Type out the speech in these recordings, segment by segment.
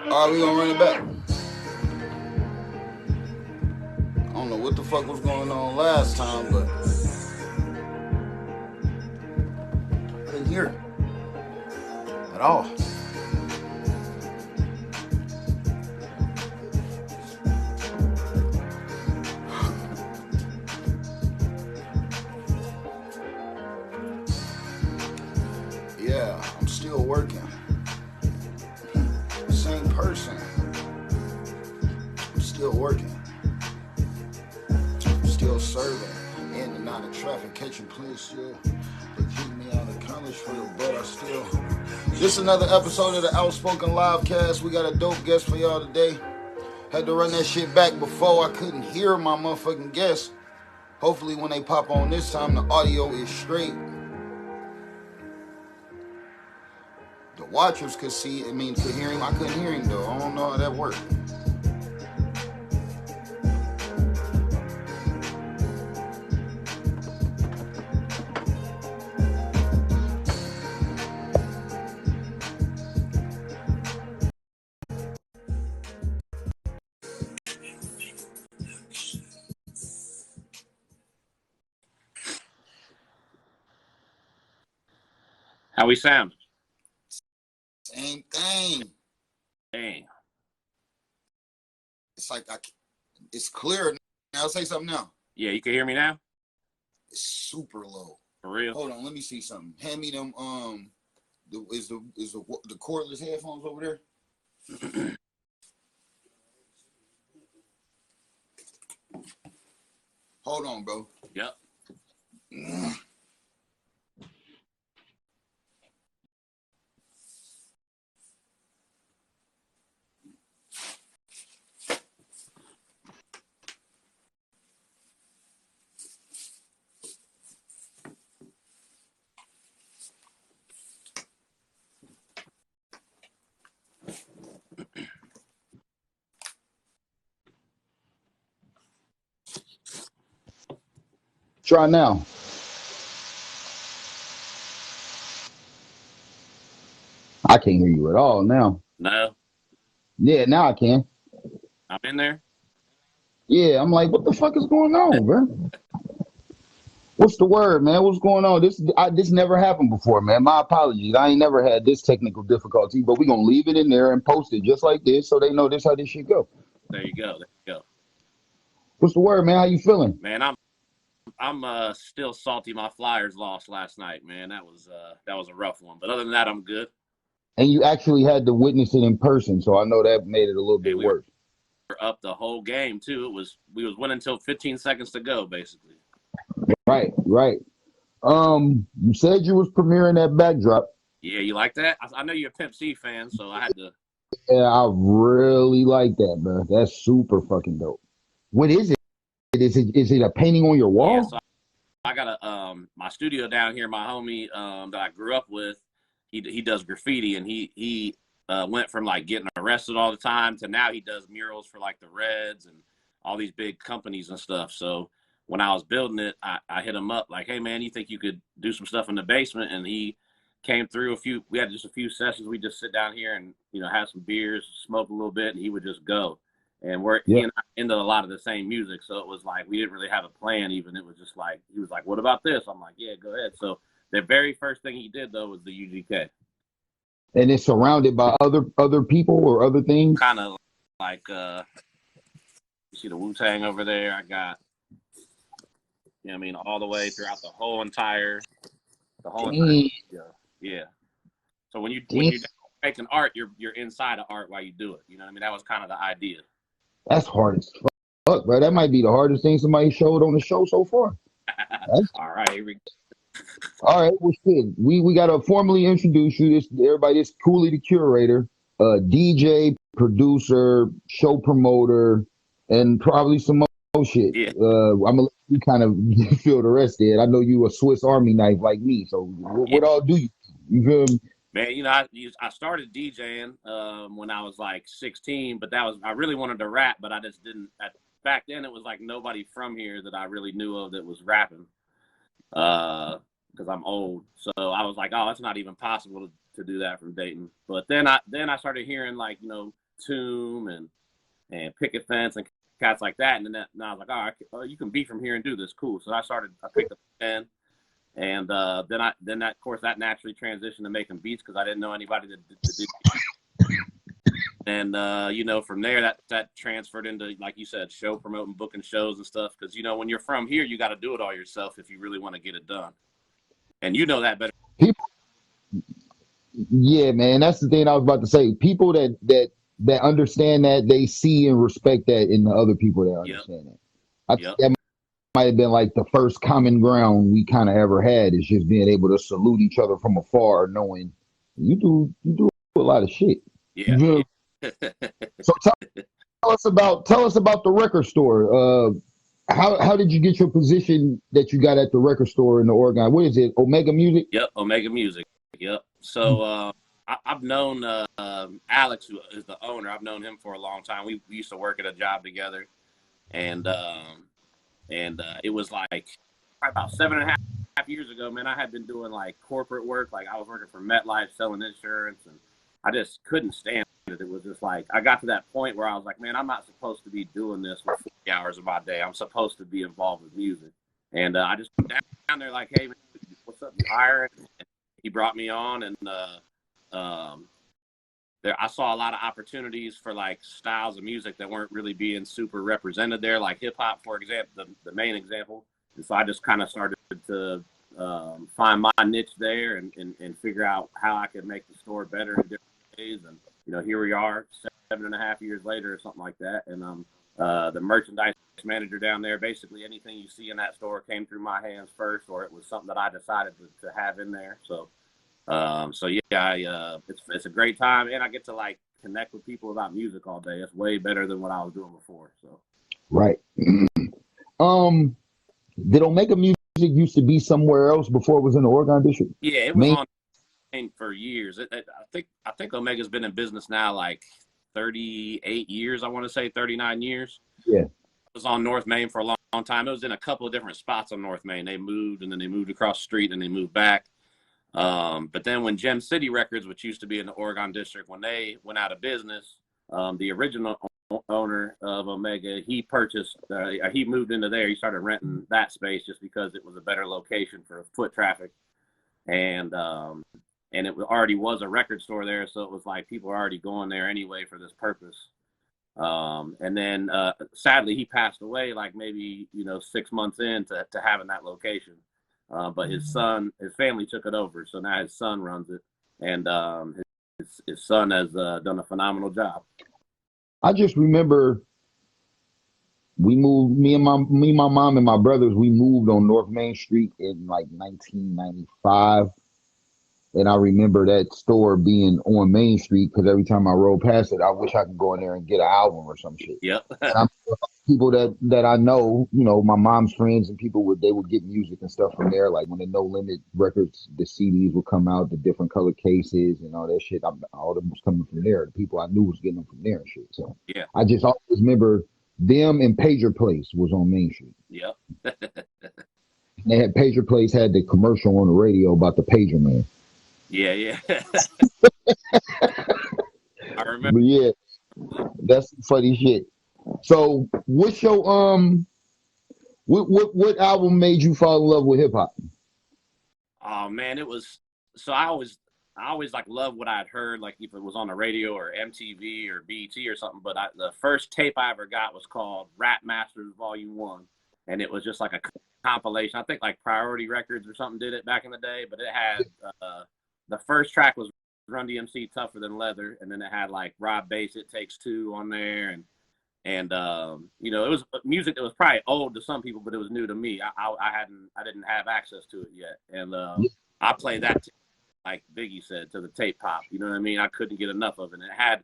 All right, we gonna run it back. I don't know what the fuck was going on last time, but I didn't hear it at all. Yeah, I'm still working. Same person. I'm still working. I'm still serving. In and out of traffic, catching police still. They keep me out of college for the but I still. Just another episode of the OutSpokin Livecast. We got a dope guest for y'all today. Had to run that shit back before. I couldn't hear my motherfucking guest. Hopefully when they pop on this time, the audio is straight. The watchers could see, could hear him. I couldn't hear him though. I don't know how that worked. How we sound? Same thing. Dang. It's like it's clear now. I'll say something now. Yeah, you can hear me now? It's super low. For real? Hold on, let me see something. Hand me them the cordless headphones over there? Hold on, bro. Yep. Try now. I can't hear you at all now. No, Yeah, now I can. I'm in there. Yeah, I'm like, what the fuck is going on, bro? What's the word, man? What's going on? This never happened before, man. My apologies. I ain't never had this technical difficulty, but we gonna leave it in there and post it just like this, so they know this how this shit go. There you go. There you go. What's the word, man? How you feeling? Man, I'm still salty. My Flyers lost last night, man. That was a rough one. But other than that, I'm good. And you actually had to witness it in person, so I know that made it a little bit We were worse. up the whole game too. We was winning until 15 seconds to go, basically. Right, right. You said you was premiering that backdrop. Yeah, you like that? I know you're a Pimp C fan, so I had to. Yeah, I really like that, bro. That's super fucking dope. What is it? Is it a painting on your wall? Yeah, so I got my studio down here. My homie that I grew up with, he does graffiti, and he went from like getting arrested all the time to now he does murals for like the Reds and all these big companies and stuff. So when I was building it, I hit him up like, hey man, you think you could do some stuff in the basement? And he came through we had just a few sessions. We just sit down here and, have some beers, smoke a little bit, and he would just go. And he and I into a lot of the same music. So it was like, we didn't really have a plan even. It was just like, he was like, what about this? I'm like, yeah, go ahead. So the very first thing he did though was the UGK. And it's surrounded by other people or other things. Kind of like you see the Wu-Tang over there. I got, all the way throughout the whole entire yeah. So when you're making art, you're inside of art while you do it. You know what I mean? That was kind of the idea. That's hard as fuck, bro. That might be the hardest thing somebody showed on the show so far. All right, here we go. All right, well, shit. We gotta formally introduce you. Everybody. This Cooley, the Curator, DJ, producer, show promoter, and probably some more shit. Yeah. I'm gonna let you kind of feel the rest of it. I know you a Swiss Army knife like me. So what all do you? You feel me? Man, I started DJing when I was like 16, but I really wanted to rap, but I just didn't. Back then, it was like nobody from here that I really knew of that was rapping. Because I'm old, so I was like, oh, that's not even possible to do that from Dayton. But then I started hearing like Tomb and Picket Fence and cats like that. And then I was like, all right, you can be from here and do this. Cool. So I picked up the pen. And then that, of course, that naturally transitioned to making beats because I didn't know anybody to do. And from there, that transferred into, like you said, show promoting, booking shows and stuff. Because when you're from here, you got to do it all yourself if you really want to get it done. And you know that better. Yeah, man, that's the thing I was about to say. People that understand that, they see and respect that in the other people that understand that. I think that might have been like the first common ground we kind of ever had, is just being able to salute each other from afar, knowing you do a lot of shit. Yeah. So tell us about the record store. How did you get your position that you got at the record store in the Oregon? What is it? Omega Music? Yep, Omega Music. Yep. So I've known Alex, who is the owner. I've known him for a long time. We used to work at a job together, and it was like about 7.5 years ago, man. I had been doing like corporate work. Like I was working for MetLife selling insurance, and I just couldn't stand it. It was just like I got to that point where I was like, man, I'm not supposed to be doing this for 40 hours of my day. I'm supposed to be involved with music. And I just went down there like, hey, man, what's up? You hiring? And he brought me on, and there I saw a lot of opportunities for like styles of music that weren't really being super represented there, like hip hop, for example, the main example. And so I just kind of started to find my niche there and figure out how I could make the store better in different ways. And here we are 7.5 years later or something like that. And I'm the merchandise manager down there. Basically anything you see in that store came through my hands first, or it was something that I decided to have in there. So it's a great time, and I get to like connect with people about music all day. It's way better than what I was doing before. So right. Did Omega Music used to be somewhere else before it was in the Oregon district? Yeah, it was on for years. I think Omega's been in business now like 38 years. I want to say 39 years. Yeah. It was on North Main for a long time. It was in a couple of different spots on North Main. They moved, and then they moved across the street, and they moved back. But then when Gem City Records, which used to be in the Oregon district, when they went out of business, the original owner of Omega, he moved into there. He started renting that space just because it was a better location for foot traffic. And it already was a record store there. So it was like people were already going there anyway for this purpose. And then sadly, he passed away like maybe, 6 months into having that location. But his family took it over. So now his son runs it. And his son has done a phenomenal job. I just remember we moved, me, my mom, and my brothers, we moved on North Main Street in like 1995. And I remember that store being on Main Street because every time I rode past it, I wish I could go in there and get an album or some shit. Yep. And people that I know, my mom's friends and people they would get music and stuff from there. Like when the No Limit records, the CDs would come out, the different color cases and all that shit. All of them was coming from there. The people I knew was getting them from there and shit. So yeah, I just always remember them, and Pager Place was on Main Street. Yep. They had Pager Place had the commercial on the radio about the pager man. Yeah. I remember. But yeah, that's funny shit. So, what's your what album made you fall in love with hip hop? Oh man, it was so I always like loved what I'd heard, like if it was on the radio or MTV or BET or something. But the first tape I ever got was called Rap Masters Volume 1, and it was just like a compilation. I think like Priority Records or something did it back in the day, but it had the first track was Run DMC Tougher Than Leather, and then it had like Rob Bass It Takes Two on there, and it was music that was probably old to some people, but it was new to me. I didn't have access to it yet, and I played that like Biggie said, to the tape pop. You know what I mean? I couldn't get enough of it. And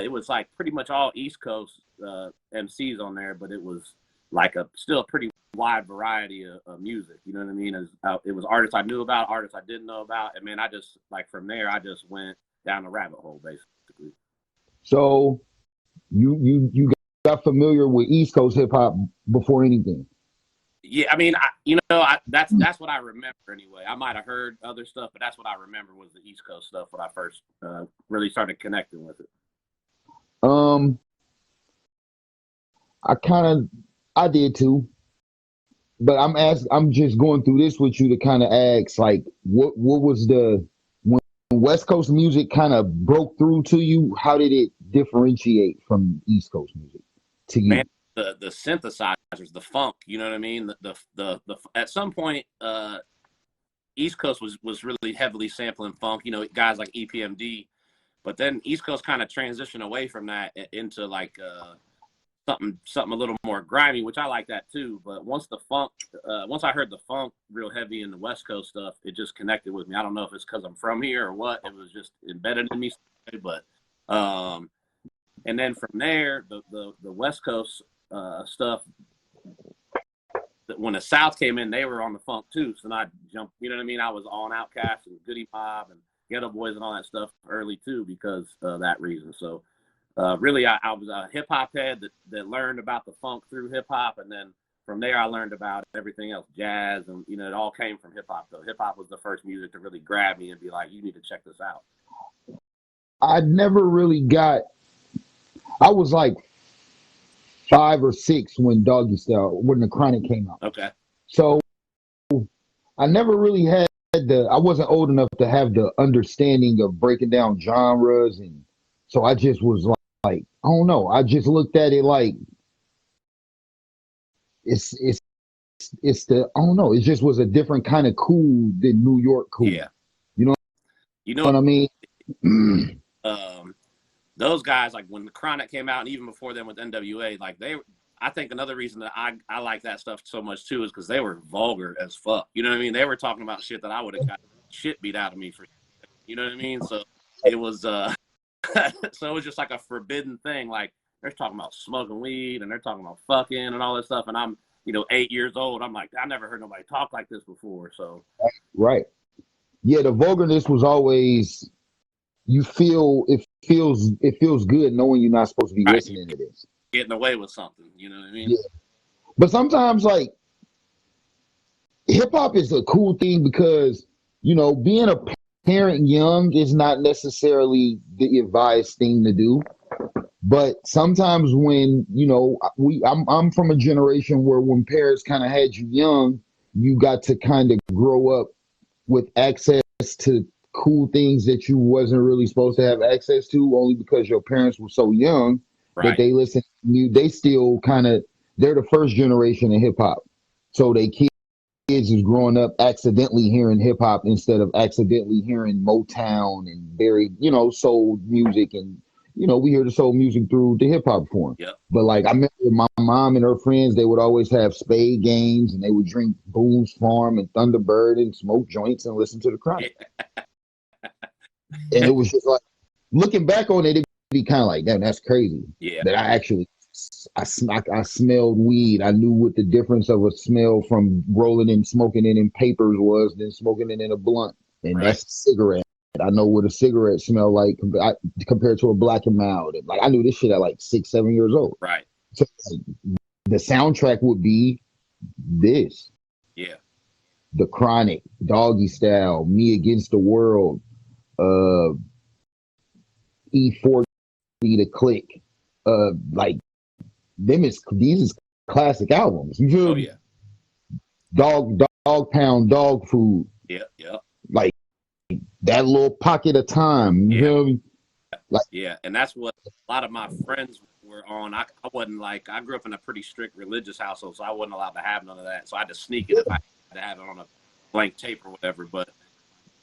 it was like pretty much all East Coast MCs on there, but it was like still a pretty wide variety of music. You know what I mean? It was artists I knew about, artists I didn't know about, and man, I just like from there I just went down the rabbit hole basically. So you got familiar with East Coast hip hop before anything? Yeah, I mean, that's what I remember anyway. I might have heard other stuff, but that's what I remember was the East Coast stuff when I first really started connecting with it. Um, I kind of, I did too, but I'm just going through this with you to kind of ask, like, what was the when West Coast music kind of broke through to you? How did it differentiate from East Coast music to Man, you? the synthesizers, the funk, you know what I mean? The at some point, East Coast was really heavily sampling funk, you know, guys like EPMD, but then East Coast kind of transitioned away from that into like something a little more grimy, which I like that too. But once I heard the funk real heavy in the West Coast stuff, it just connected with me. I don't know if it's because I'm from here or what. It was just embedded in me, but and then from there, the West Coast stuff. When the South came in, they were on the funk too. So then I jumped. You know what I mean? I was on Outkast and Goody Mob and Ghetto Boys and all that stuff early too because of that reason. So really, I was a hip hop head that learned about the funk through hip hop, and then from there I learned about everything else, jazz, and you know it all came from hip hop. Though hip hop was the first music to really grab me and be like, you need to check this out. I never really got. I was like 5 or 6 when Doggy Style, when the Chronic came out. Okay. So I never really had I wasn't old enough to have the understanding of breaking down genres. And so I just was like, I don't know. I just looked at it like it's, it's, it's I don't know. It just was a different kind of cool than New York cool. Yeah. You know You know what I mean? Those guys, like when the Chronic came out and even before them with NWA, like I think another reason that I like that stuff so much too is because they were vulgar as fuck. You know what I mean? They were talking about shit that I would have got shit beat out of me for. You know what I mean? So it was so it was just like a forbidden thing. Like they're talking about smoking weed and they're talking about fucking and all this stuff, and I'm 8 years old. I'm like, I never heard nobody talk like this before. So Right. Yeah, the vulgarness was always it feels good knowing you're not supposed to be right, you're listening to this. getting away with something. You know what I mean? Yeah. But sometimes like hip hop is a cool thing because, being a parent young is not necessarily the advised thing to do. But sometimes when, I'm from a generation where when parents kind of had you young, you got to kind of grow up with access to cool things that you wasn't really supposed to have access to only because your parents were so young that Right. they listen to you. They still they're the first generation of hip hop. So they kids is growing up accidentally hearing hip hop instead of accidentally hearing Motown and very, soul music. And, we hear the soul music through the hip hop form. Yep. But like I remember my mom and her friends, they would always have spade games and they would drink Boone's Farm and Thunderbird and smoke joints and listen to the Chronic. Yeah. And it was just like looking back on it, it'd be kind of like, damn, that's crazy. Yeah. That I smelled weed. I knew what the difference of a smell from rolling and smoking it in papers was than smoking it in a blunt. And Right. that's a cigarette. I know what a cigarette smell like compared to a Black and Mild. Like I knew this shit at like 6, 7 years old. Right. So like, the soundtrack would be this. Yeah. The Chronic, Doggy Style, Me Against the World, E40, The Click. Like these is classic albums. You feel Oh me? yeah. Dog Pound, Dog Food. Yeah. Yeah. Like that little pocket of time. You Yeah. feel me? Like Yeah. And that's what a lot of my friends were on. I wasn't like, I grew up in a pretty strict religious household, so I wasn't allowed to have none of that. So I had to sneak it if I had to have it on a blank tape or whatever. But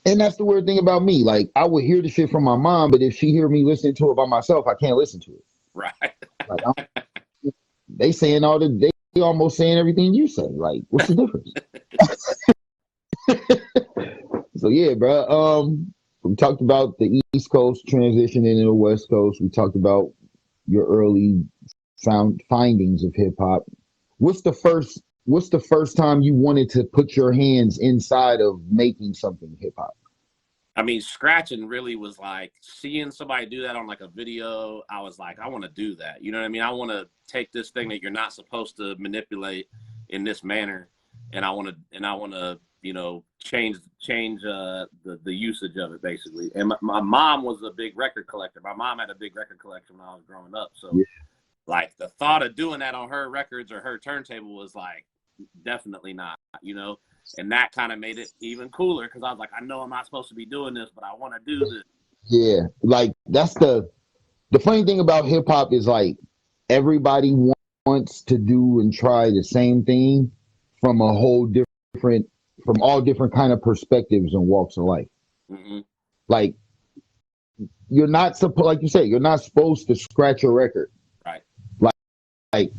and that's the weird thing about me. Like I would hear the shit from my mom, but if she hear me listening to it by myself, I can't listen to it. right. Like they saying they almost saying everything you say. Like, what's the difference? So yeah, bro. We talked about the East Coast transitioning into the West Coast. We talked about your early findings of hip hop. What's the first time you wanted to put your hands inside of making something hip hop? I mean, scratching really was like seeing somebody do that on like a video. I was like, I want to do that. You know what I mean? I want to take this thing that you're not supposed to manipulate in this manner, and I want to, change the usage of it basically. And my mom was a big record collector. My mom had a big record collection when I was growing up. So like the thought of doing that on her records or her turntable was like, definitely not, and that kind of made it even cooler. Cause I was like, I know I'm not supposed to be doing this, but I want to do this. Yeah. Like that's the funny thing about hip hop is like everybody wants to do and try the same thing from a whole different, from all different kind of perspectives and walks of life. Mm-hmm. Like you're not supposed, like you say, you're not supposed to scratch a record. Right. Like,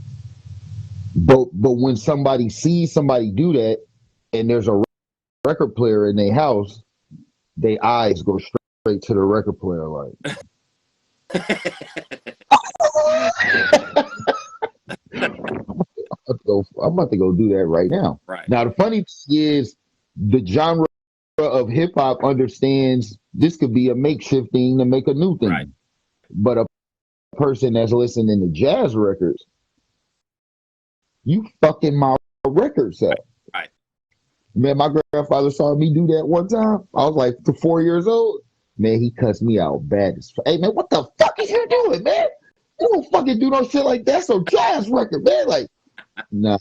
but when somebody sees somebody do that and there's a record player in their house, their eyes go straight to the record player like. I'm about to go do that right now. Right. Now, the funny thing is the genre of hip hop understands this could be a makeshift thing to make a new thing. Right. But a person that's listening to jazz records, you fucking my records up. Right. Man, my grandfather saw me do that one time. I was like 4 years old. Man, he cussed me out bad as fuck. Hey, man, what the fuck is you doing, man? You don't fucking do no shit like that. So jazz record, man. Like, nah,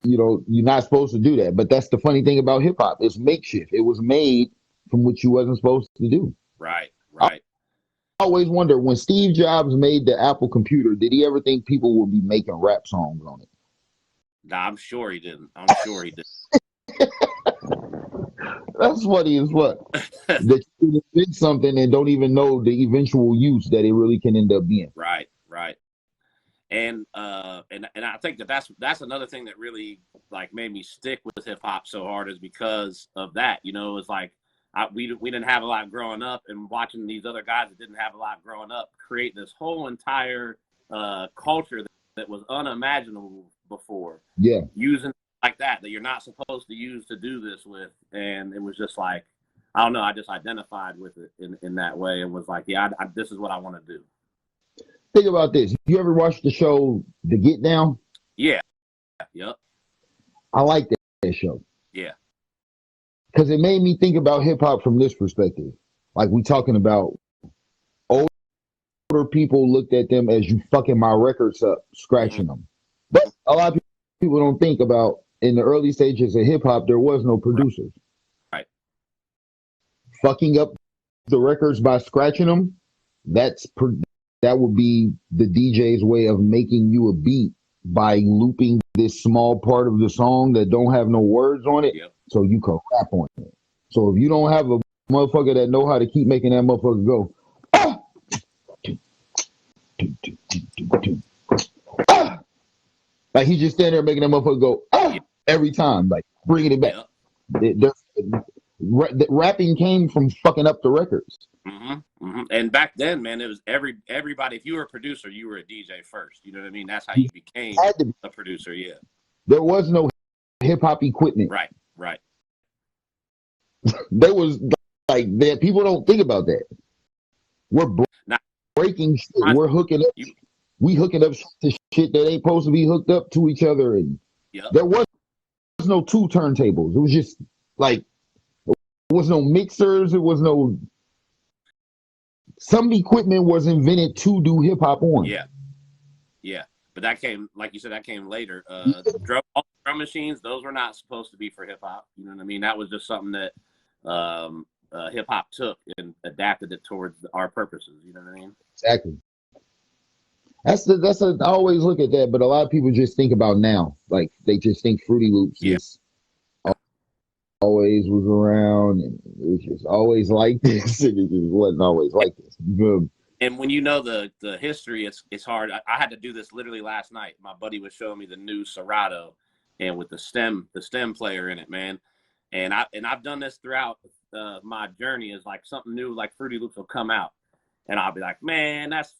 you're not supposed to do that. But that's the funny thing about hip hop. It's makeshift. It was made from what you wasn't supposed to do. Right. I always wonder, when Steve Jobs made the Apple computer, did he ever think people would be making rap songs on it? Nah, I'm sure he didn't. That's funny as what that you invent something and don't even know the eventual use that it really can end up being. Right. And I think that's another thing that really like made me stick with hip hop so hard is because of that. It's like we didn't have a lot growing up, and watching these other guys that didn't have a lot growing up create this whole entire culture that was unimaginable before. Yeah, using like that you're not supposed to use to do this with, and it was just like, I don't know, I just identified with it in that way and was like, yeah, this is what I want to do. Think about this. You ever watched the show The Get Down? Yeah. Yep. I like that show. Yeah. Because it made me think about hip hop from this perspective. Like we talking about older people looked at them as you fucking my records up, scratching them. But a lot of people don't think about in the early stages of hip hop, there was no producers. Right. Fucking up the records by scratching them, that would be the DJ's way of making you a beat by looping this small part of the song that don't have no words on it, so you can rap on it. So if you don't have a motherfucker that know how to keep making that motherfucker go, like he just stand there making that motherfucker go every time, like bringing it back. Rapping came from fucking up the records. And back then, man, it was everybody. If you were a producer, you were a DJ first. You know what I mean? That's how you became a producer. Yeah. There was no hip hop equipment. Right. There was like that. People don't think about that. We're breaking shit. We're hooking up. We hooking up to shit that ain't supposed to be hooked up to each other. And there was no two turntables. It was just like, there was no mixers. It was no. Some equipment was invented to do hip hop on. Yeah. But that came, like you said, that came later. Drum machines, those were not supposed to be for hip hop. You know what I mean? That was just something that hip hop took and adapted it towards our purposes. You know what I mean? Exactly. I always look at that, but a lot of people just think about now. Like they just think Fruity Loops just always was around, and it was just always like this, and it just wasn't always like this. And when you know the history, it's hard. I had to do this literally last night. My buddy was showing me the new Serato, and with the stem player in it, man. And I've done this throughout my journey. Is like something new, like Fruity Loops will come out, and I'll be like, man, that's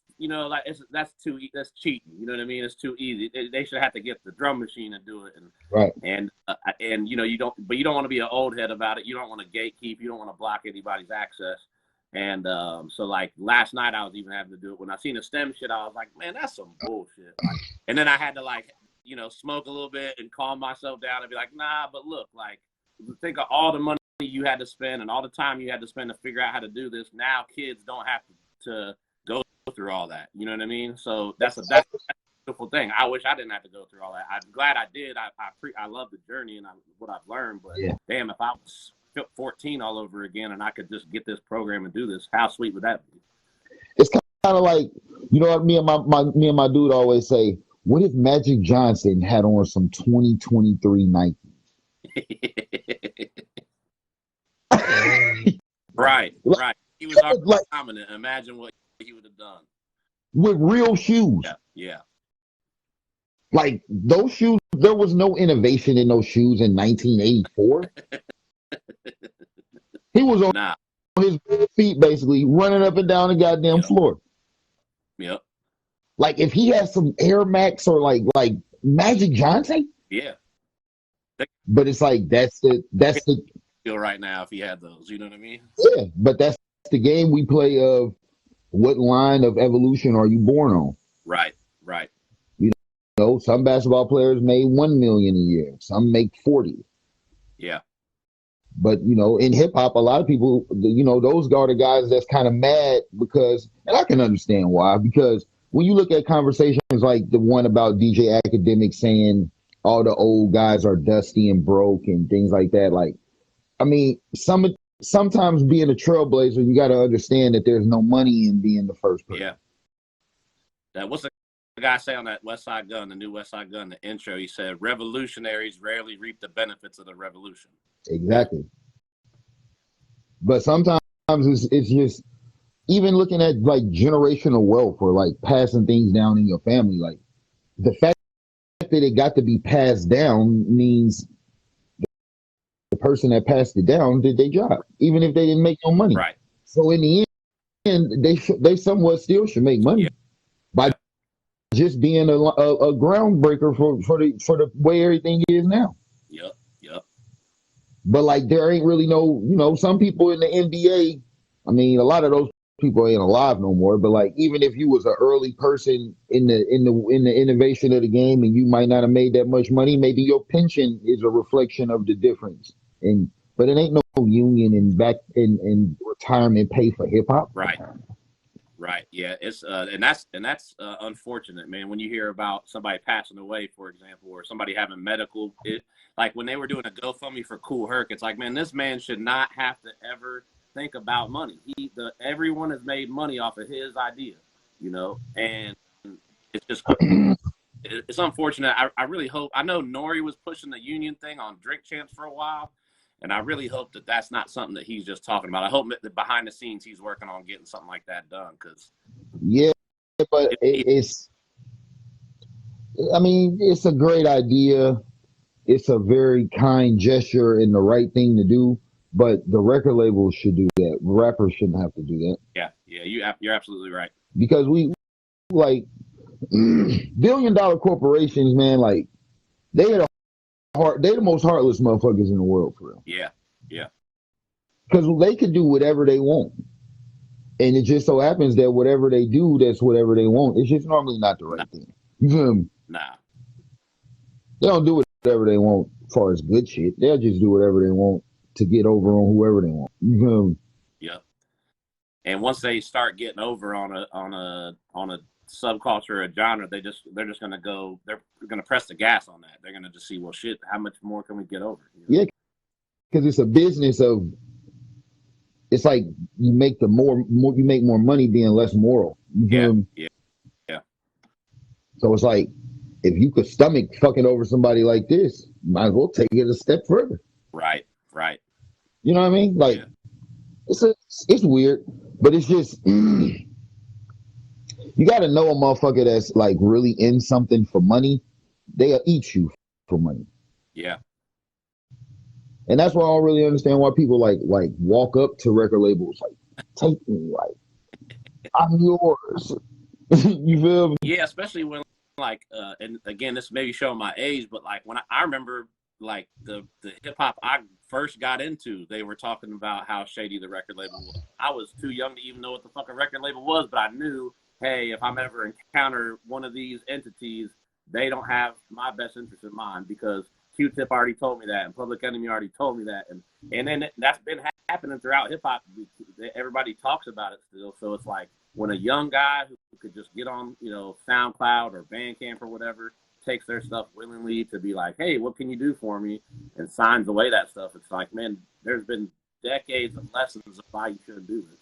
that's cheating. You know what I mean? It's too easy. They should have to get the drum machine and do it. And right. And you don't want to be an old head about it. You don't want to gatekeep. You don't want to block anybody's access. And so like last night I was even having to do it. When I seen the stem shit, I was like, man, that's some bullshit. And then I had to smoke a little bit and calm myself down and be like, nah, but look, like think of all the money you had to spend and all the time you had to spend to figure out how to do this. Now kids don't have to go through all that. You know what I mean? So that's a beautiful thing. I wish I didn't have to go through all that. I'm glad I did. I love the journey and what I've learned. But damn, if I was 14 all over again and I could just get this program and do this, how sweet would that be? It's kind of like, you know what me and my dude always say, what if Magic Johnson had on some 2023 Nike? Right. He was already dominant. Imagine what he would have done with real shoes. Yeah. Like those shoes, there was no innovation in those shoes in 1984. He was on his feet, basically running up and down the goddamn floor. Yep. Like if he has some Air Max or like Magic Johnson. Yeah. But it's like that's the feel right now if he had those. You know what I mean? Yeah, but that's the game we play of what line of evolution are you born on? Right. You know, some basketball players made 1 million a year. Some make 40. Yeah. But, you know, in hip hop, a lot of people, you know, those are the guys that's kind of mad because, and I can understand why, because when you look at conversations like the one about DJ Academic saying all the old guys are dusty and broke and things like that, like, I mean, sometimes being a trailblazer, you got to understand that there's no money in being the first person. Yeah. What's the guy say on that West Side Gun, the new West Side Gun, the intro? He said, revolutionaries rarely reap the benefits of the revolution. Exactly. But sometimes it's just, even looking at like generational wealth or like passing things down in your family, like the fact that it got to be passed down means the person that passed it down did their job, even if they didn't make no money. Right. So in the end, they somewhat still should make money by just being a groundbreaker for the way everything is now. Yep. But like there ain't really no, you know, some people in the NBA, I mean, a lot of those people ain't alive no more. But like even if you was an early person in the innovation of the game and you might not have made that much money, maybe your pension is a reflection of the difference. But it ain't no union in retirement pay for hip hop. Right. Yeah. It's and that's unfortunate, man. When you hear about somebody passing away, for example, or somebody having medical, like when they were doing a GoFundMe for Cool Herc, it's like, man, this man should not have to ever think about money. Everyone has made money off of his idea, you know, and it's just it's unfortunate. I really hope. I know Nori was pushing the union thing on Drink Champs for a while. And I really hope that that's not something that he's just talking about. I hope that behind the scenes he's working on getting something like that done. But it's a great idea. It's a very kind gesture and the right thing to do. But the record labels should do that. Rappers shouldn't have to do that. Yeah, you're absolutely right. Because we like $1 billion corporations, man. Like they're the most heartless motherfuckers in the world, for real. Yeah. Because they could do whatever they want. And it just so happens that whatever they do, that's whatever they want. It's just normally not the right thing. You feel me? Nah. They don't do whatever they want as far as good shit. They'll just do whatever they want to get over on whoever they want. You feel me? Yep. And once they start getting over on a subculture or a genre, they're just gonna press the gas on that. They're gonna just see, well, shit, how much more can we get over? You know? Yeah, because it's a business of. It's like you make more money being less moral. Yeah. So it's like if you could stomach fucking over somebody like this, you might as well take it a step further. Right. You know what I mean? Like it's weird, but it's just. You got to know a motherfucker that's like really in something for money. They'll eat you for money. Yeah. And that's why I don't really understand why people like walk up to record labels like, take me, like, I'm yours. You feel me? Yeah, especially when like, and again, this may be showing my age, but like when I remember like the hip hop I first got into, they were talking about how shady the record label was. I was too young to even know what the fucking record label was, but I knew, hey, if I'm ever encounter one of these entities, they don't have my best interest in mind because Q-Tip already told me that, and Public Enemy already told me that, and then that's been happening throughout hip hop. Everybody talks about it still, so it's like when a young guy who could just get on, SoundCloud or Bandcamp or whatever, takes their stuff willingly to be like, hey, what can you do for me, and signs away that stuff. It's like, man, there's been decades of lessons of why you shouldn't do this.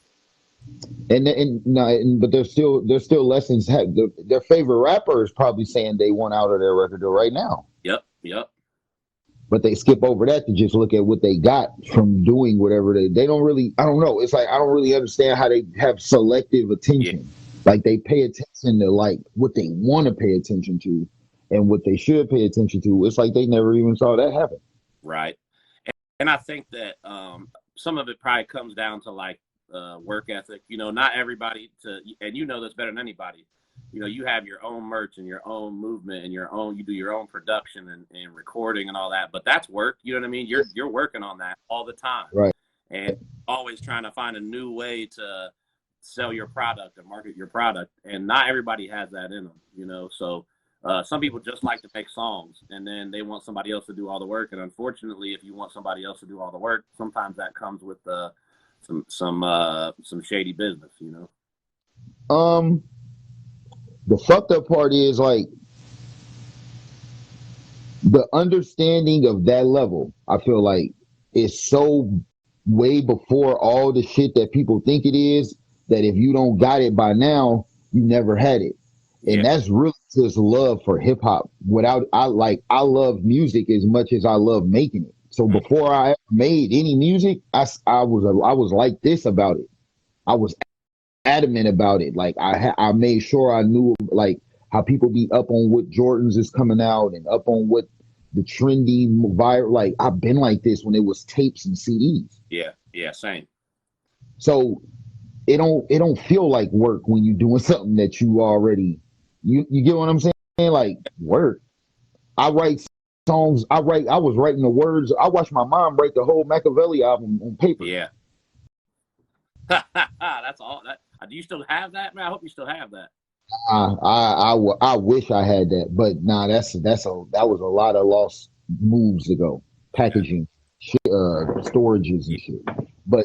But there's still lessons. Their favorite rapper is probably saying they want out of their record deal right now. Yep. But they skip over that to just look at what they got from doing whatever they don't really. I don't know. It's like I don't really understand how they have selective attention. Yeah. Like they pay attention to like what they want to pay attention to, and what they should pay attention to. It's like they never even saw that happen. Right. And I think that some of it probably comes down to like work ethic. Not everybody and you know this better than anybody. You have your own merch and your own movement and you do your own production and recording and all that, but that's work. You know what I mean? You're working on that all the time. Right. And always trying to find a new way to sell your product and market your product. And not everybody has that in them, so some people just like to make songs and then they want somebody else to do all the work. And unfortunately, if you want somebody else to do all the work, sometimes that comes with some shady business, The fucked up part is like the understanding of that level. I feel like it's so way before all the shit that people think it is, that if you don't got it by now, you never had it. And that's really just love for hip hop. I love music as much as I love making it. So before I ever made any music, I was like this about it. I was adamant about it. Like I made sure I knew like how people be up on what Jordans is coming out and up on what the trendy viral. Like I've been like this when it was tapes and CDs. Yeah, same. So it don't feel like work when you're doing something that you already you get what I'm saying? Like work. I write songs. I was writing the words. I watched my mom write the whole Machiavelli album on paper. Yeah. That's all. Do you still have that, man? I hope you still have that. I wish I had that, but nah, that was a lot of lost moves ago. Packaging, shit, storages and shit. But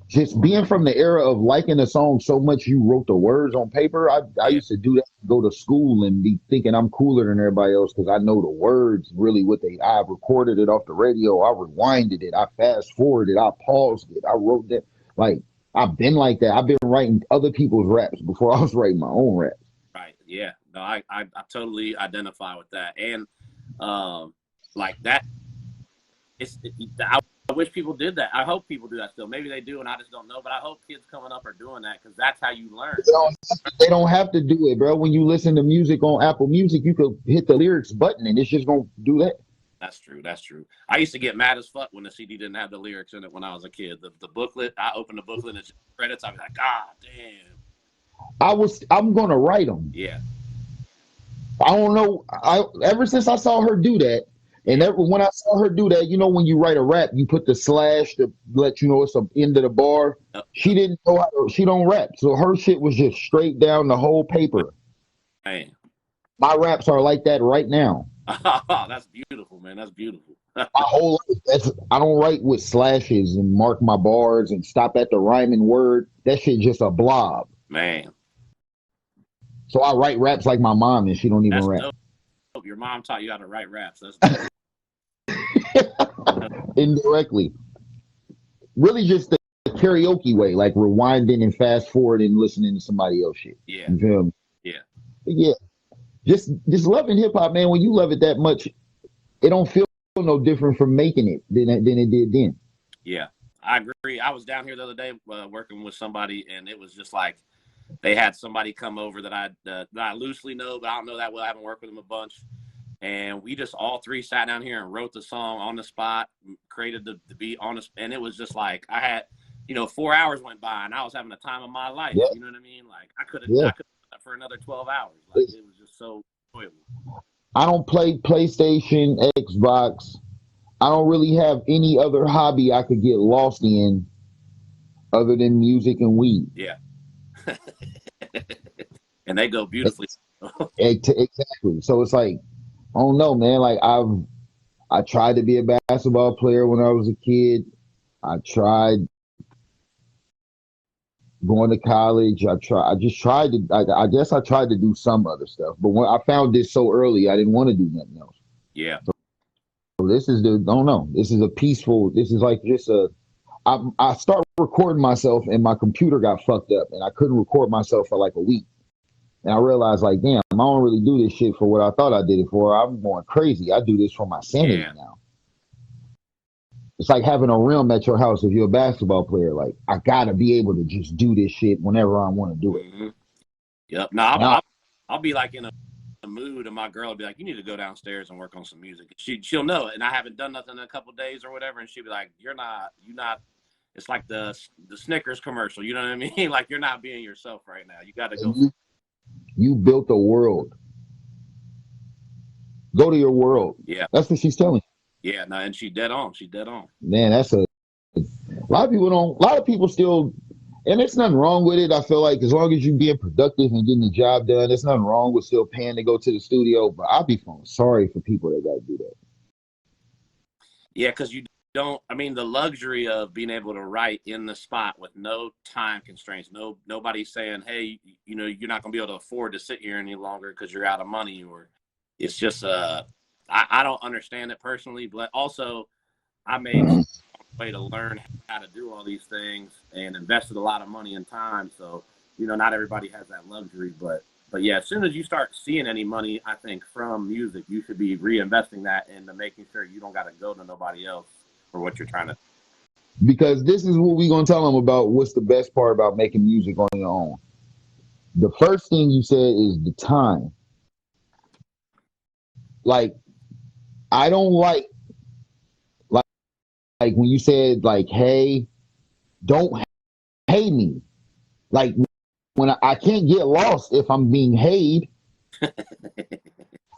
just being from the era of liking a song so much you wrote the words on paper, I used to do that, go to school and be thinking I'm cooler than everybody else because I know the words really I recorded it off the radio, I rewinded it, I fast forwarded, I paused it, I wrote that. Like I've been like that. I've been writing other people's raps before I was writing my own raps. Right. Yeah. No, I totally identify with that. And like that, I wish people did that. I hope people do that still. Maybe they do, and I just don't know. But I hope kids coming up are doing that because that's how you learn. They don't have to do it, bro. When you listen to music on Apple Music, you could hit the lyrics button, and it's just gonna do that. That's true. I used to get mad as fuck when the CD didn't have the lyrics in it when I was a kid. The booklet, I opened the booklet and it's credits. I'd be like, God damn. I'm gonna write them. Yeah. I don't know. Ever since I saw her do that. And when I saw her do that, when you write a rap, you put the slash to let you know it's the end of the bar. Yep. She didn't know she don't rap. So her shit was just straight down the whole paper. Man. My raps are like that right now. That's beautiful, man. That's beautiful. My whole life, I don't write with slashes and mark my bars and stop at the rhyming word. That shit just a blob. Man. So I write raps like my mom and she don't even rap. Dope. Your mom taught you how to write raps. That's dope. Indirectly. Really just the karaoke way, like rewinding and fast forwarding and listening to somebody else shit. Yeah. You feel me? Yeah. Yeah. Just loving hip hop, man. When you love it that much, it don't feel no different from making it than it did then. Yeah, I agree. I was down here the other day working with somebody, and it was just like they had somebody come over that I loosely know, but I don't know that well. I haven't worked with them a bunch. And we just all three sat down here and wrote the song on the spot, created the beat on the, and it was just like I had, 4 hours went by and I was having the time of my life. Yeah. You know what I mean? Like I could have done that for another 12 hours. Like it was just so enjoyable. I don't play PlayStation, Xbox. I don't really have any other hobby I could get lost in other than music and weed. Yeah. And they go beautifully. Exactly. So it's like, I don't know, man. Like I tried to be a basketball player when I was a kid. I tried going to college. I guess I tried to do some other stuff. But when I found this so early, I didn't want to do nothing else. Yeah. So this is don't know. This is a peaceful, this is like just I start recording myself and my computer got fucked up and I couldn't record myself for like a week. And I realized like, damn, I don't really do this shit for what I thought I did it for. I'm going crazy. I do this for my sanity now. It's like having a rim at your house if you're a basketball player. Like, I gotta be able to just do this shit whenever I want to do it. Mm-hmm. Yep. I'll be like in a mood, and my girl will be like, "You need to go downstairs and work on some music." She'll know it, and I haven't done nothing in a couple of days or whatever, and she'll be like, "You're not." It's like the Snickers commercial. You know what I mean? Like, you're not being yourself right now. You got to go. You built a world. Go to your world. Yeah. That's what she's telling you. Yeah. No, and she dead on. She dead on. Man, a lot of people still, and there's nothing wrong with it. I feel like as long as you're being productive and getting the job done, there's nothing wrong with still paying to go to the studio. But I'll be feeling sorry for people that got to do that. Yeah, because you don't. I mean, the luxury of being able to write in the spot with no time constraints. Nobody saying, "Hey, you're not going to be able to afford to sit here any longer because you're out of money." Or it's just I don't understand it personally, but also I made a way to learn how to do all these things and invested a lot of money and time. So, not everybody has that luxury, but yeah, as soon as you start seeing any money, I think from music, you should be reinvesting that into making sure you don't got to go to nobody else for what you're trying to. Because this is what we're going to tell them about what's the best part about making music on your own. The first thing you said is the time. Like, I don't like when you said like, hey, don't hate me. Like when I can't get lost if I'm being hayed. Hey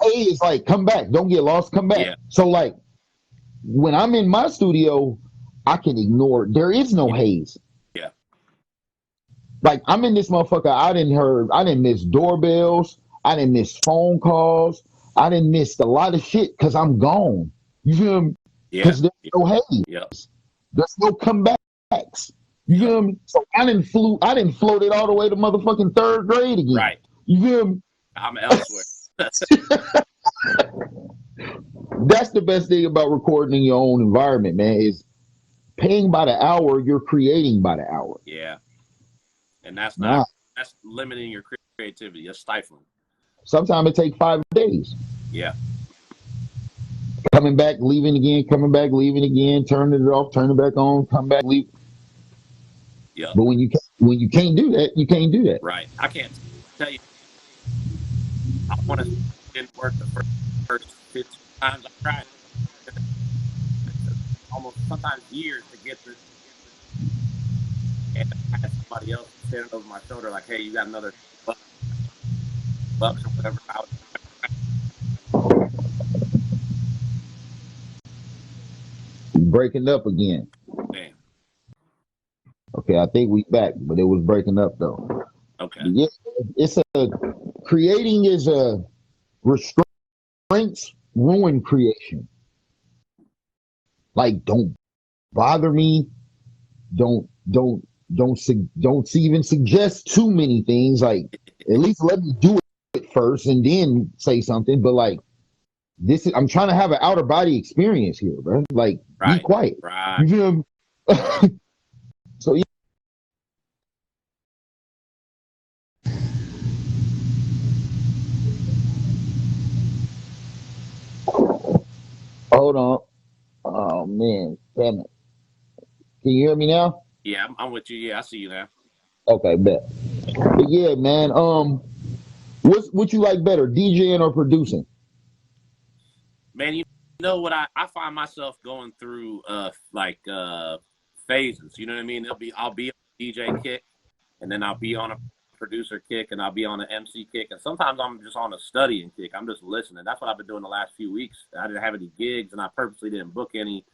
is like, come back. Don't get lost. Come back. Yeah. So like when I'm in my studio, I can ignore. There is no haze. Yeah. Like I'm in this motherfucker. I didn't miss doorbells. I didn't miss phone calls. I didn't miss a lot of shit because I'm gone. You feel me? Because there's no haze. Yeah. There's no comebacks. You feel me? So I didn't float it all the way to motherfucking third grade again. Right. You feel me? I'm elsewhere. That's the best thing about recording in your own environment, man, is paying by the hour, you're creating by the hour. Yeah. And that's limiting your creativity. It's stifling. Sometimes it takes 5 days. Yeah. Coming back, leaving again, coming back, leaving again, turning it off, turning it back on, come back, leave. Yeah. But when you can't do that, you can't do that. Right. I can't tell you. I want to didn't work the first 15 times I tried. Almost sometimes years to get this. And I had somebody else standing over my shoulder like, "Hey, you got another bucks or whatever." Breaking up again. Damn. Okay, I think we back, but it was breaking up though. Okay. Yeah, creating is a restraints ruin creation. Like, don't bother me. Don't even suggest too many things. Like, at least let me do it first and then say something. But like, I'm trying to have an outer body experience here, bro. Like, be quiet. Right. You know? So yeah. Hold on. Oh man, damn it. Can you hear me now? Yeah, I'm with you. Yeah, I see you now. Okay, bet. But yeah, man. What you like better, DJing or producing? Man, you know what? I find myself going through phases. You know what I mean? I'll be on a DJ kick, and then I'll be on a producer kick, and I'll be on an MC kick, and sometimes I'm just on a studying kick. I'm just listening. That's what I've been doing the last few weeks. I didn't have any gigs, and I purposely didn't book any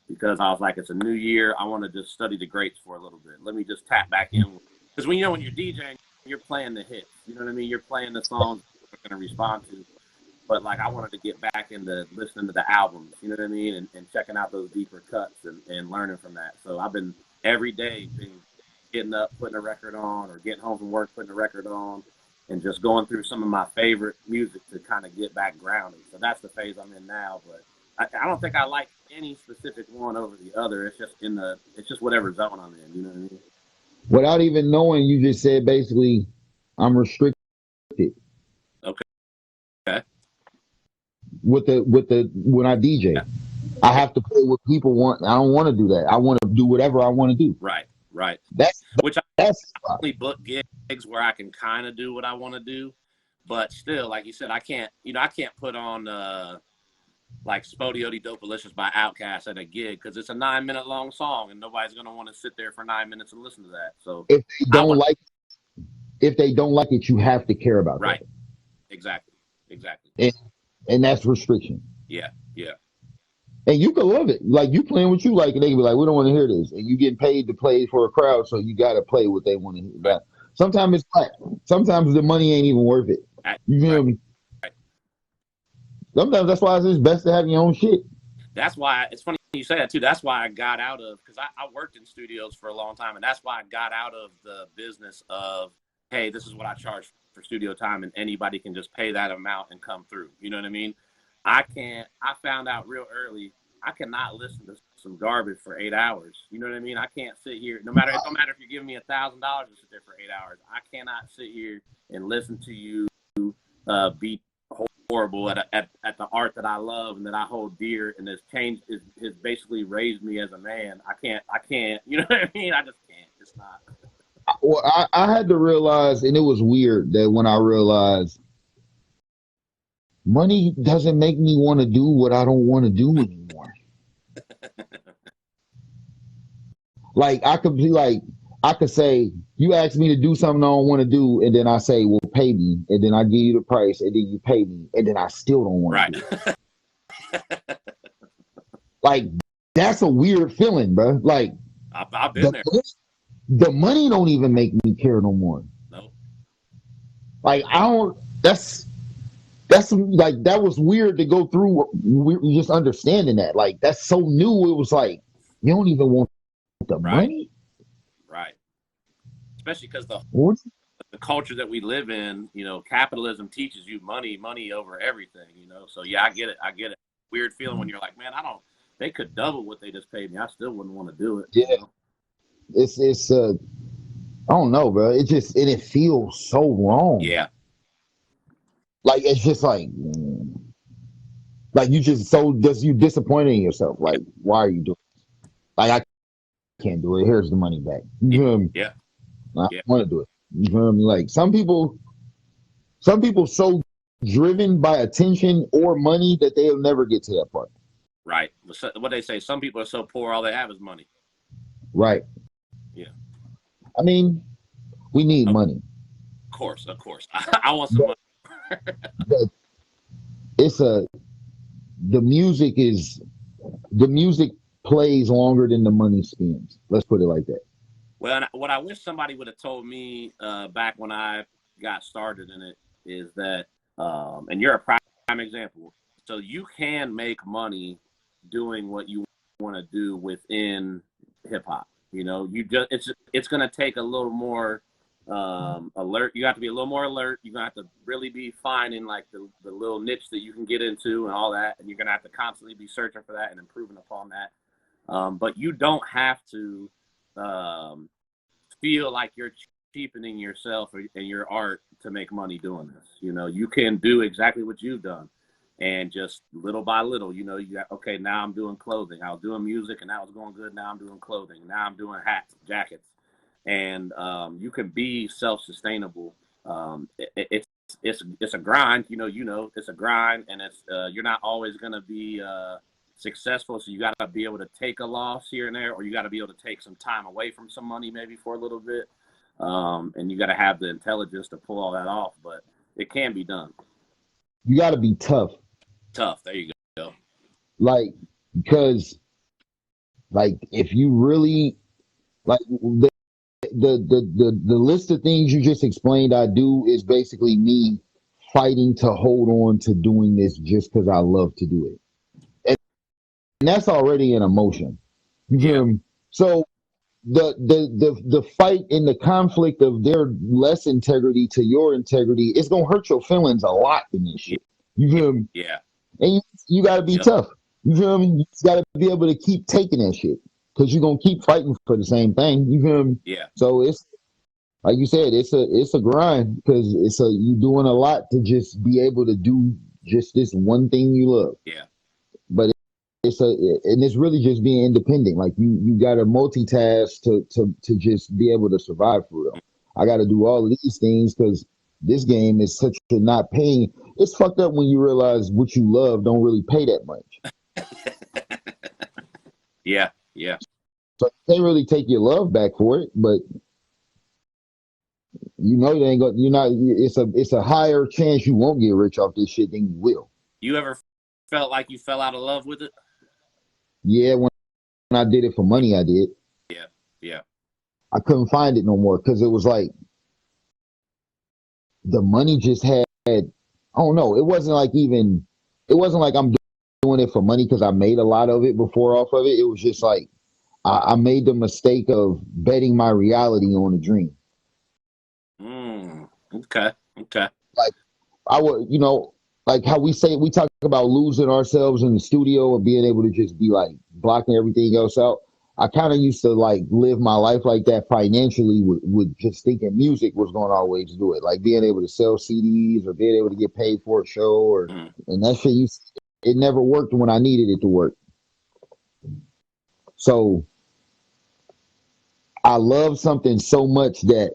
because I was like, it's a new year. I want to just study the greats for a little bit. Let me just tap back in. Because when you're DJing, you're playing the hits. You know what I mean? You're playing the songs you're going to respond to. but like I wanted to get back into listening to the albums, you know what I mean, and checking out those deeper cuts and learning from that. So I've been every day been getting up, putting a record on, or getting home from work, putting a record on, and just going through some of my favorite music to kind of get back grounded. So that's the phase I'm in now. But I don't think I like any specific one over the other. It's just whatever zone I'm in. You know what I mean? Without even knowing, you just said basically, I'm restricted. Okay. With the when I DJ, Yeah. I have to play what people want. I don't want to do that. I want to do whatever I want to do. Right. That's I only book gigs where I can kind of do what I want to do, but still, like you said, I can't put on like Spodioti Dopalicious by Outkast at a gig because it's a 9-minute long song and nobody's gonna want to sit there for 9 minutes and listen to that. So if they don't like it, you have to care about right. that. Exactly. And that's restriction. Yeah. And you can love it. Like you playing what you like, and they can be like, we don't want to hear this. And you getting paid to play for a crowd, so you got to play what they want to hear. Right. Sometimes it's not. Sometimes the money ain't even worth it. You feel me? Right. Sometimes that's why it's best to have your own shit. That's why it's funny you say that too. That's why I got out of, because I worked in studios for a long time, and that's why I got out of the business of, hey, this is what I charge for studio time, and anybody can just pay that amount and come through. You know what I mean? I found out real early, I cannot listen to some garbage for 8 hours. You know what I mean? I can't sit here, no matter if you're giving me $1,000 to sit there for 8 hours. I cannot sit here and listen to you be horrible at the art that I love and that I hold dear and has basically raised me as a man. I can't, you know what I mean? I just can't. It's not. Well, I had to realize, and it was weird that when I realized money doesn't make me want to do what I don't want to do anymore. Like I could say, you ask me to do something I don't want to do, and then I say, well, pay me, and then I give you the price, and then you pay me, and then I still don't want to do it. Like that's a weird feeling, bro. Like I've been there. The money don't even make me care no more. No. Like I don't. That's like that was weird to go through. Just understanding that, like that's so new. It was like you don't even want the money, right? Especially because the culture that we live in, you know, capitalism teaches you money over everything. You know, so yeah, I get it. Weird feeling when you're like, man, they could double what they just paid me. I still wouldn't want to do it. Yeah, you know? It's I don't know, bro. It feels so wrong. Yeah. Like it's just like you disappointed in yourself. Like, why are you doing this? Like I can't do it. Here's the money back. You feel me? Yeah. I want to do it. You feel me? Like some people so driven by attention or money that they'll never get to that part. Right. What they say, some people are so poor all they have is money. Right. Yeah. I mean, we need money. Of course. I want some money. But the music plays longer than the money spends. Let's put it like that. Well, what I wish somebody would have told me back when I got started in it is that, and you're a prime example. So you can make money doing what you want to do within hip hop. You know, it's going to take a little more alert. You have to be a little more alert. You're gonna have to really be finding like the little niche that you can get into and all that, and you're gonna have to constantly be searching for that and improving upon that. But you don't have to feel like you're cheapening yourself and your art to make money doing this. You know, you can do exactly what you've done, and just little by little, you know, okay, now I'm doing clothing. I was doing music, and that was going good. Now I'm doing clothing. Now I'm doing hats, jackets. And you can be self-sustainable. It's a grind, you know, it's a grind, and it's you're not always going to be successful. So you got to be able to take a loss here and there, or you got to be able to take some time away from some money maybe for a little bit. And you got to have the intelligence to pull all that off, but it can be done. You got to be tough. There you go. Like, because like if you really like the list of things you just explained I do is basically me fighting to hold on to doing this just because I love to do it. And that's already an emotion. You feel me? So the fight and the conflict of their less integrity to your integrity, it's gonna hurt your feelings a lot in this shit. You feel me? Yeah. And you gotta be tough. You feel me? You just gotta be able to keep taking that shit. Cause you're gonna keep fighting for the same thing. You feel me? Yeah. So it's like you said, it's a grind because you doing a lot to just be able to do just this one thing you love. Yeah. But and it's really just being independent. Like you got to multitask to just be able to survive for real. I got to do all of these things because this game is such a not paying. It's fucked up when you realize what you love don't really pay that much. Yeah. Yeah. So you can't really take your love back for it, but you know you ain't going. You're not. It's a higher chance you won't get rich off this shit than you will. You ever felt like you fell out of love with it? Yeah, when I did it for money, I did. Yeah. Yeah. I couldn't find it no more because it was like the money just had. I don't know. It wasn't like I'm doing it for money because I made a lot of it before off of it. It was just like I made the mistake of betting my reality on a dream. Okay. Okay. Like I would, like how we talk about losing ourselves in the studio and being able to just be like blocking everything else out. I kind of used to like live my life like that financially with just thinking music was going to always do it. Like being able to sell CDs or being able to get paid for a show and that shit it never worked when I needed it to work. So I love something so much that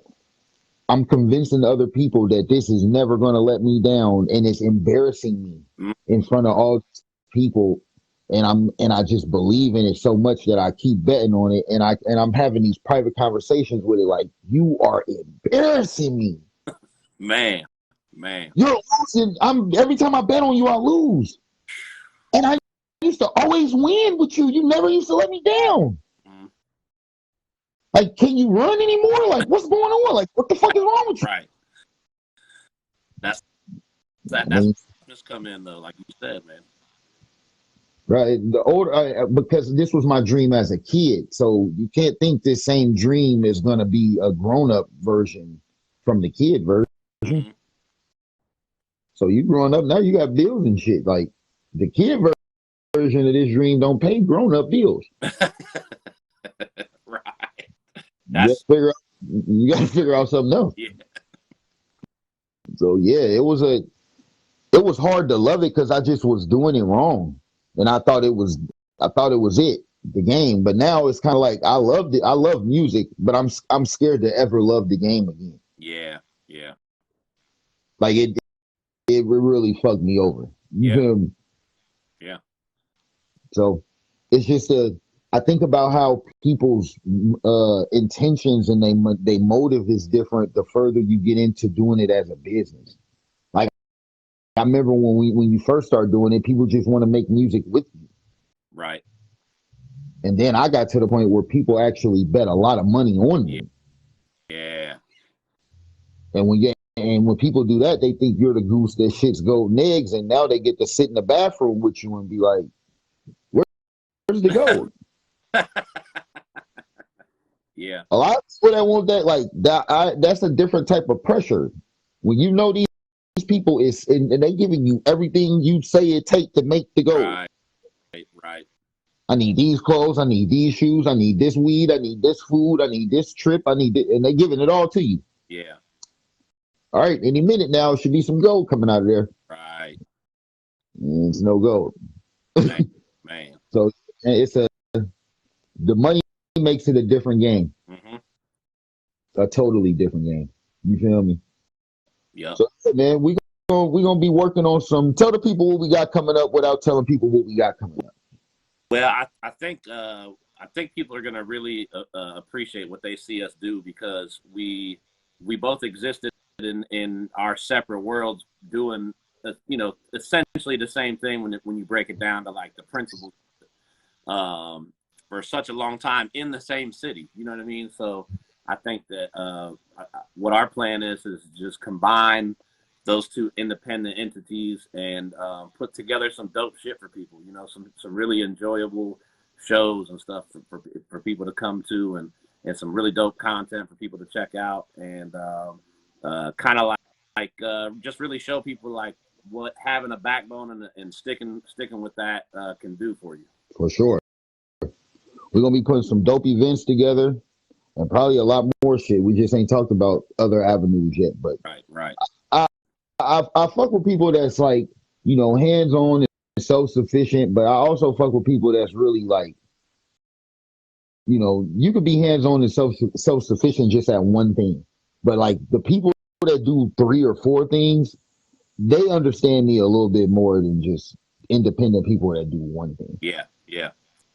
I'm convincing other people that this is never going to let me down, and it's embarrassing me in front of all people. And I just believe in it so much that I keep betting on it, and I'm having these private conversations with it. Like, you are embarrassing me, man. You're losing. Every time I bet on you, I lose, and I used to always win with you. You never used to let me down. Like, can you run anymore? Like, what's going on? Like, what the fuck is wrong with you? Right. That's just come in though, like you said, man. Right. The older, because this was my dream as a kid, so you can't think this same dream is going to be a grown-up version from the kid version. So you growing up now, you got bills and shit. Like the kid version of this dream don't pay grown-up bills. Right. You got to figure out something else. Yeah. So yeah, it was hard to love it because I just was doing it wrong, and I thought it was the game. But now it's kind of like I loved it. I love music, but I'm scared to ever love the game again. Yeah. Like it really fucked me over. You feel me? Yeah. So it's just I think about how people's intentions and they motive is different the further you get into doing it as a business. Like I remember when you first start doing it, people just want to make music with you. Right. And then I got to the point where people actually bet a lot of money on me. Yeah. And when people do that, they think you're the goose that shits golden eggs, and now they get to sit in the bathroom with you and be like, "Where's the gold?" Yeah. A lot of people that want that, like that's a different type of pressure. When you know these people and they giving you everything you say it take to make the gold. Right. I need these clothes. I need these shoes. I need this weed. I need this food. I need this trip. I need it, and they giving it all to you. Yeah. All right, any minute now, should be some gold coming out of there. Right. And it's no gold. Man. So the money makes it a different game. A totally different game. You feel me? Yeah. So man, we gonna be working on tell the people what we got coming up without telling people what we got coming up. Well, I think people are gonna really appreciate what they see us do because we both existed in our separate worlds doing essentially the same thing when you break it down to like the principles for such a long time in the same city. You know what I mean? So I think that what our plan is just combine those two independent entities and put together some dope shit for people. You know, some really enjoyable shows and stuff for people to come to, and some really dope content for people to check out, and kind of like just really show people like what having a backbone and sticking with that can do for you. For sure. We're gonna be putting some dope events together and probably a lot more shit. We just ain't talked about other avenues yet, but right. I fuck with people that's like, you know, hands on and self-sufficient, but I also fuck with people that's really like, you know, you could be hands on and self-sufficient just at one thing, but like the people that do 3 or 4 things, they understand me a little bit more than just independent people that do one thing. Yeah.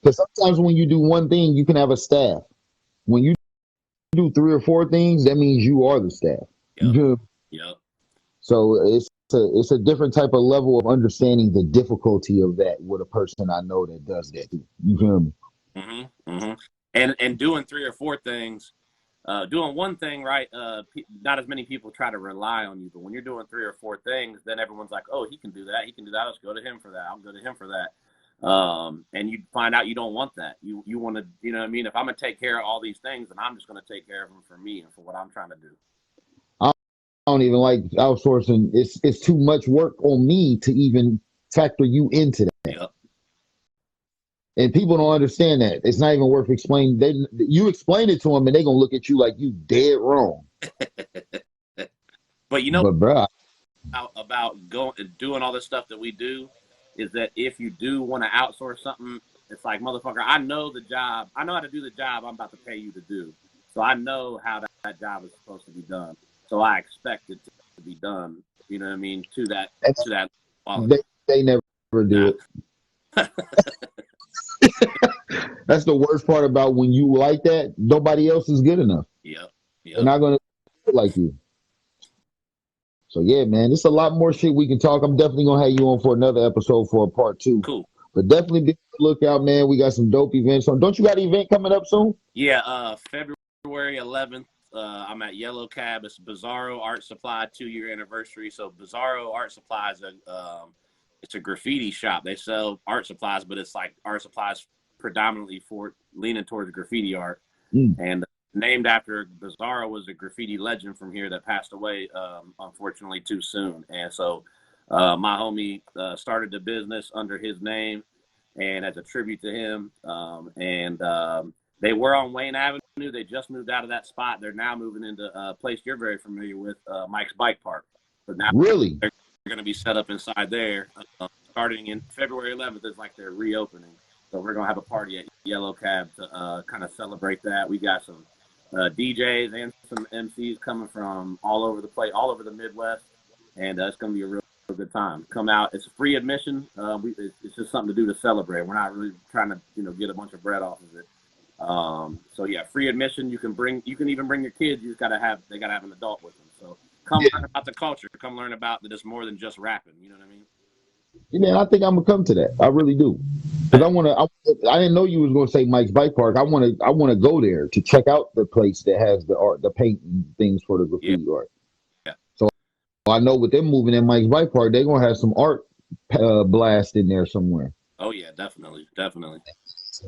Because sometimes when you do one thing, you can have a staff. When you do 3 or 4 things, that means you are the staff. Yep. So it's a different type of level of understanding the difficulty of that with a person I know that does that. You feel me? And doing 3 or 4 things, doing one thing right. Not as many people try to rely on you, but when you're doing 3 or 4 things, then everyone's like, oh, he can do that. Let's go to him for that. I'll go to him for that. And you find out you don't want that. You want to, you know what I mean? If I'm going to take care of all these things, then I'm just going to take care of them for me and for what I'm trying to do. I don't even like outsourcing. It's too much work on me to even factor you into that. Yep. And people don't understand that. It's not even worth explaining. You explain it to them and they're going to look at you like you dead wrong. But you know, but bruh, about doing all this stuff that we do is that if you do want to outsource something, it's like, motherfucker, I know the job. I know how to do the job I'm about to pay you to do. So I know how that job is supposed to be done. So I expect it to be done. You know what I mean? To that quality. They never do it. That's the worst part about when you like that. Nobody else is good enough. Yep. They're not going to do it like you. So yeah, man, there's a lot more shit we can talk. I'm definitely gonna have you on for another episode for a part 2. Cool. But definitely be on the lookout, man. We got some dope events on. Don't you got an event coming up soon? Yeah, February 11th. I'm at Yellow Cab. It's Bizarro Art Supply 2-year anniversary. So Bizarro Art Supply is it's a graffiti shop. They sell art supplies, but it's like art supplies predominantly for leaning towards graffiti art. And named after Bizarro was a graffiti legend from here that passed away, unfortunately, too soon. And so my homie started the business under his name and as a tribute to him. They were on Wayne Avenue. They just moved out of that spot. They're now moving into a place you're very familiar with, Mike's Bike Park. But now really, they're going to be set up inside there. Starting in February 11th is like they're reopening. So we're going to have a party at Yellow Cab to kind of celebrate that. We got some DJs and some MCs coming from all over the place, all over the Midwest, and it's going to be a real good time. Come out. It's free admission. It's just something to do to celebrate. We're not really trying to, get a bunch of bread off of it. So yeah, free admission. You can even bring your kids. They gotta have an adult with them. So come learn about the culture. Come learn about that it's more than just rapping. You know what I mean? Yeah, man, I think I'm gonna come to that. I really do. Because I didn't know you was gonna say Mike's Bike Park. I wanna go there to check out the place that has the art, the paint and things for the graffiti art. Yeah. So I know with them moving in Mike's Bike Park, they're gonna have some art blast in there somewhere. Oh yeah, definitely.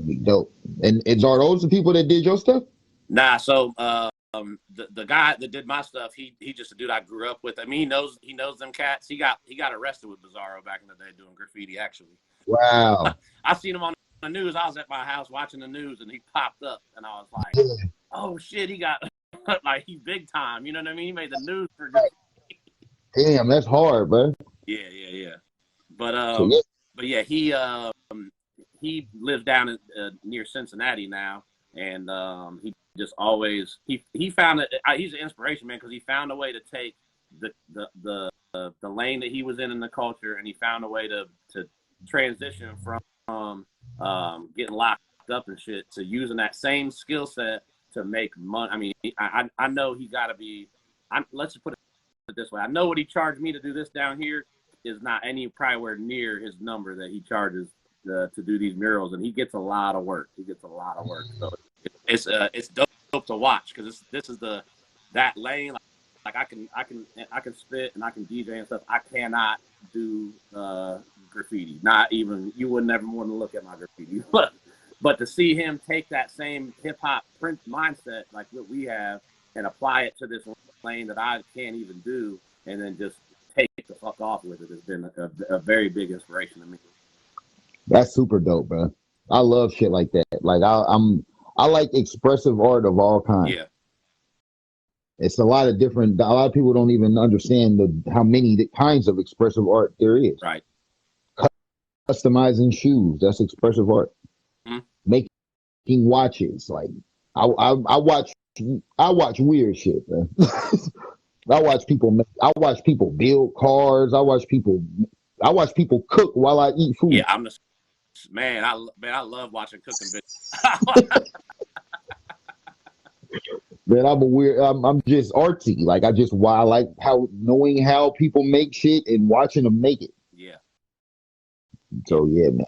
Be dope. And are those the people that did your stuff? Nah, so the guy that did my stuff, he just a dude I grew up with. I mean, he knows them cats. He got arrested with Bizarro back in the day doing graffiti. Actually, wow. I seen him on the news. I was at my house watching the news, and he popped up, and I was like, "Oh shit, he got like he's big time." You know what I mean? He made the news for graffiti. Damn, that's hard, bro. Yeah. But so, he lives down near Cincinnati now, and he just always he found it. He's an inspiration, man, because he found a way to take the lane that he was in the culture, and he found a way to transition from getting locked up and shit to using that same skill set to make money. I mean, I know he got to be. Let's just put it this way: I know what he charged me to do this down here is not probably near his number that he charges to do these murals, and he gets a lot of work. So it's dope to watch because this is that lane. I can spit and I can DJ and stuff. I cannot do graffiti. Not even, you would never want to look at my graffiti. But to see him take that same hip hop print mindset like what we have and apply it to this lane that I can't even do, and then just take the fuck off with it has been a very big inspiration to me. That's super dope, bro. I love shit like that. Like I like expressive art of all kinds. Yeah. It's a lot of people don't even understand how many kinds of expressive art there is. Right. Customizing shoes, that's expressive art. Mm-hmm. Making watches, like I watch weird shit, man. I watch people build cars. I watch people cook while I eat food. Yeah, I love watching cooking videos. Man, I'm just artsy. Like I like knowing how people make shit and watching them make it. Yeah. So yeah, man.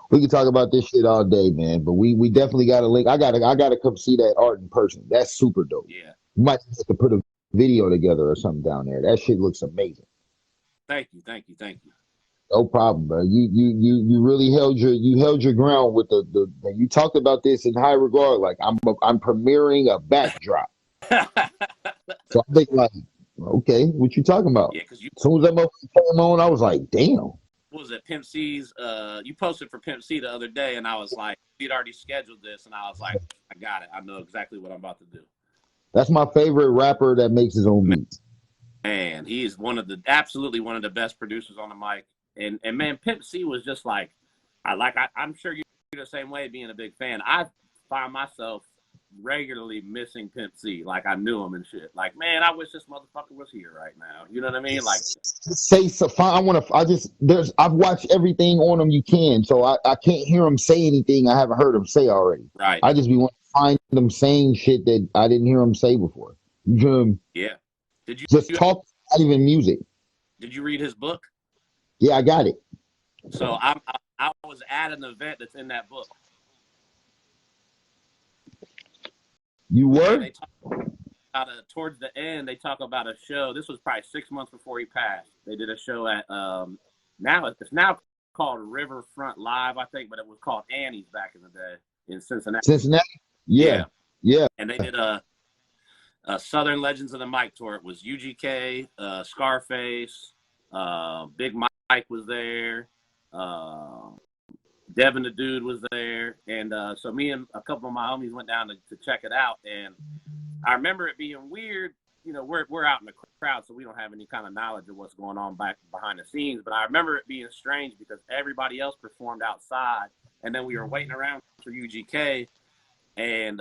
We can talk about this shit all day, man. But we definitely got to link. I gotta come see that art in person. That's super dope. Yeah. You might have to put a video together or something down there. That shit looks amazing. Thank you. No problem, bro. You really held your ground with the you talked about this in high regard. Like I'm premiering a backdrop. So I think like, okay, what you talking about? Yeah, because as soon as that motherfucker came on, I was like, damn. What was it, Pimp C's? You posted for Pimp C the other day, and I was like, he'd already scheduled this, and I was like, I got it. I know exactly what I'm about to do. That's my favorite rapper that makes his own beats. Man, he is absolutely one of the best producers on the mic. And man, Pimp C was just like, I'm sure you're the same way, being a big fan. I find myself regularly missing Pimp C. Like I knew him and shit. Like, man, I wish this motherfucker was here right now. You know what I mean? Like, say so. I've watched everything on him you can, so I can't hear him say anything I haven't heard him say already. Right. I just be wanting to find them saying shit that I didn't hear him say before. Yeah. Did you talk? Not even music. Did you read his book? Yeah, I got it. So I was at an event that's in that book. You were? Towards the end, they talk about a show. This was probably 6 months before he passed. They did a show at it's now called Riverfront Live, I think, but it was called Annie's back in the day in Cincinnati. Yeah. And they did a Southern Legends of the Mic tour. It was UGK, Scarface, Big Mike was there, Devin the Dude was there, and so me and a couple of my homies went down to check it out. And I remember it being weird. You know, we're out in the crowd, so we don't have any kind of knowledge of what's going on back behind the scenes. But I remember it being strange because everybody else performed outside, and then we were waiting around for UGK. And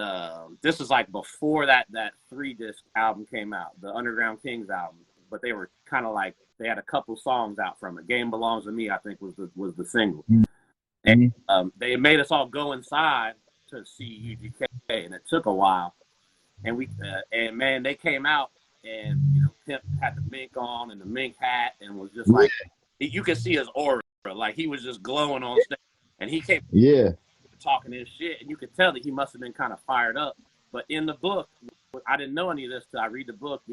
this is like before that 3-disc album came out, the Underground Kings album. But they were kind of like, they had a couple songs out from it. Game Belongs to Me, I think, was the single. And they made us all go inside to see UGK, and it took a while. And and man, they came out, and Pimp had the mink on and the mink hat, and was just like, you could see his aura, like he was just glowing on stage. And he came, talking his shit, and you could tell that he must have been kind of fired up. But in the book, I didn't know any of this till I read the book,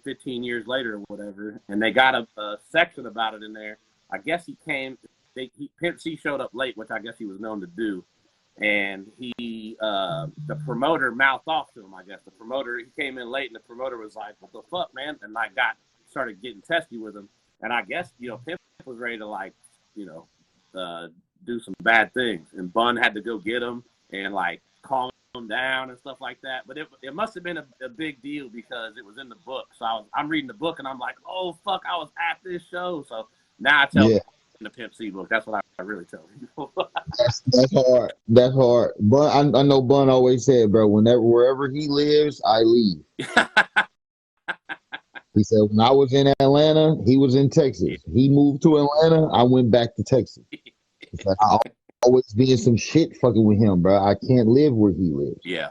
15 years later or whatever, and they got a section about it in there. I guess Pimp C showed up late, which I guess he was known to do, and the promoter mouthed off to him. I guess he came in late, and the promoter was like, "What the fuck, man?" And started getting testy with him. And I guess Pimp was ready to do some bad things, and Bun had to go get him and calm him down and stuff like that. But it must have been a big deal because it was in the book. So I'm reading the book, and I'm like, oh fuck, I was at this show. So now I tell in the Pimp C book. That's what I really tell people. That's hard. But I know Bun always said, bro, wherever he lives, I leave. He said, when I was in Atlanta, he was in Texas. He moved to Atlanta, I went back to Texas. It's like, I'll always be in some shit fucking with him, bro. I can't live where he lives. Yeah.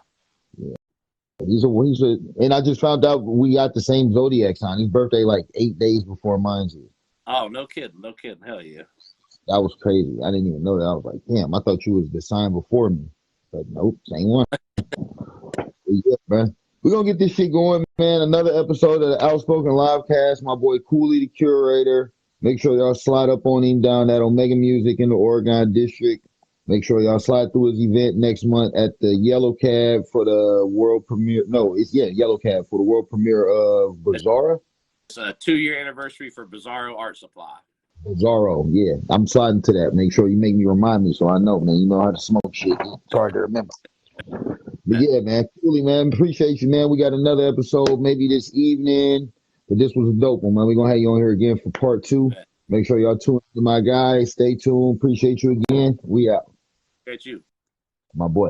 And I just found out we got the same zodiac sign. His birthday 8 days before mine's is. Oh, no kidding. Hell yeah. That was crazy. I didn't even know that. I was like, damn, I thought you was the sign before me. But nope, same one. Yeah, bro. We're gonna get this shit going, man. Another episode of the Outspoken Livecast. My boy Cooley, the Curator. Make sure y'all slide up on him down at Omega Music in the Oregon District. Make sure y'all slide through his event next month at the Yellow Cab for the world premiere. No, it's Yellow Cab for the world premiere of Bizarro. It's a 2-year anniversary for Bizarro Art Supply. Bizarro, yeah. I'm sliding to that. Make sure you make me remind me so I know, man. You know how to smoke shit. It's hard to remember. But yeah, man, Cooley, man, appreciate you, man. We got another episode maybe this evening, but this was a dope one, man. We're gonna have you on here again for part 2. Make sure y'all tune in to my guy. Stay tuned. Appreciate you again. We out. Appreciate you, My boy.